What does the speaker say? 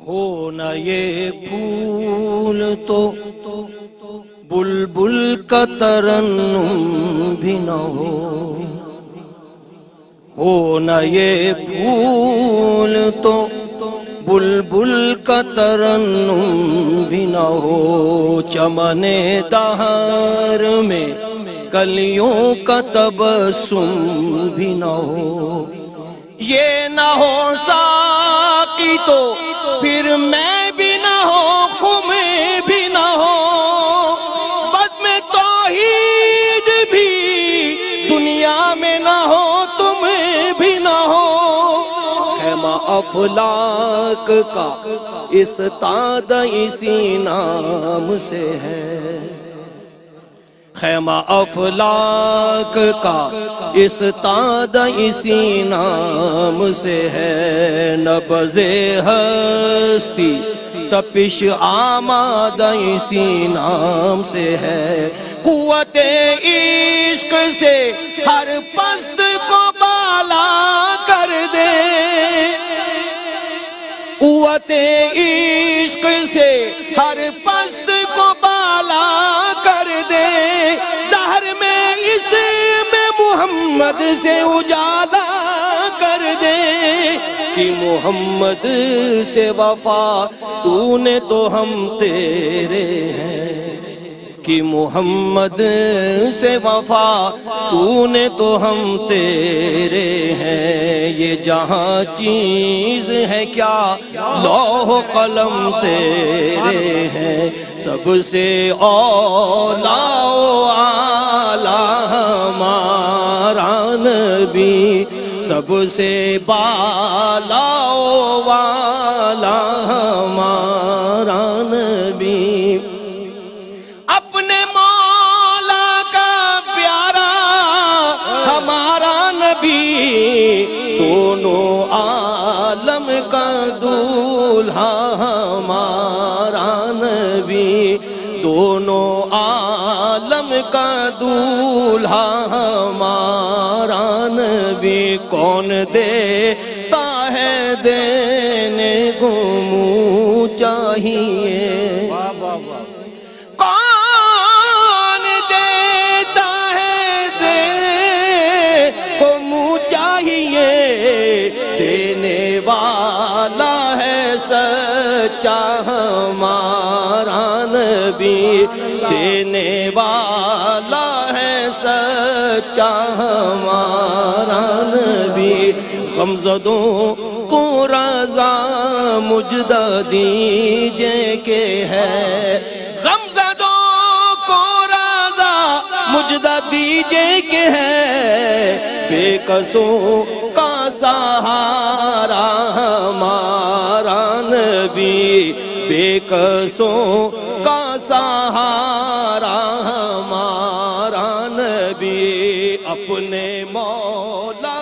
ہو نہ یہ پھول تو بلبل کا ترنم بھی نہ ہو نہ یہ پھول تو بلبل کا ترنم بھی نہ ہو، چمن دہر میں کلیوں کا تبسم بھی نہ ہو، یہ نہ ہو ساقی تو پھر میں بھی نہ ہو، خم بھی نہ ہو، بزم توحید بھی دنیا میں نہ ہو، تم بھی نہ ہو۔ خیمہ افلاک کا استاد اسی نام سے ہے، خیمہ افلاک کا استاد اسی نام سے ہے، نبض ہستی تپش آمادہ اسی نام سے ہے، قوت عشق سے ہر پست کو بالا کر دے، قوت عشق سے ہر پست کو بالا کر دے، دہر میں اس میں محمد سے اجالا کر دے، کہ محمد سے وفا تو نے تو ہم تیرے ہیں، کہ محمد سے وفا تو نے تو ہم تیرے ہیں، یہ جہاں چیز ہے کیا لوح و قلم تیرے ہیں، سب سے اولا و اعلیٰ ہمارا نبی، سب سے بالا و والا ہمارا نبی، اپنے مولا کا پیارا ہمارا نبی، دونوں عالم کا دولہا ہمارا نبی، دونوں عالم کا دولہا ہمارا نبی، کون دیتا ہے دینے کو منہ چاہیے، کون دیتا ہے دینے کو منہ چاہیے، دینے والا ہے سچا ہمارا نبی، دینے والا ہے سچا ہمارا نبی، غمزدوں کو رضا مجدہ دیجئے کہ ہے، غمزدوں کو رضا مجدہ دیجئے کہ ہے، بے کسوں کا سہارا ہمارا نبی، بے کسوں کا سہارا ہمارا نبی، اپنے مولا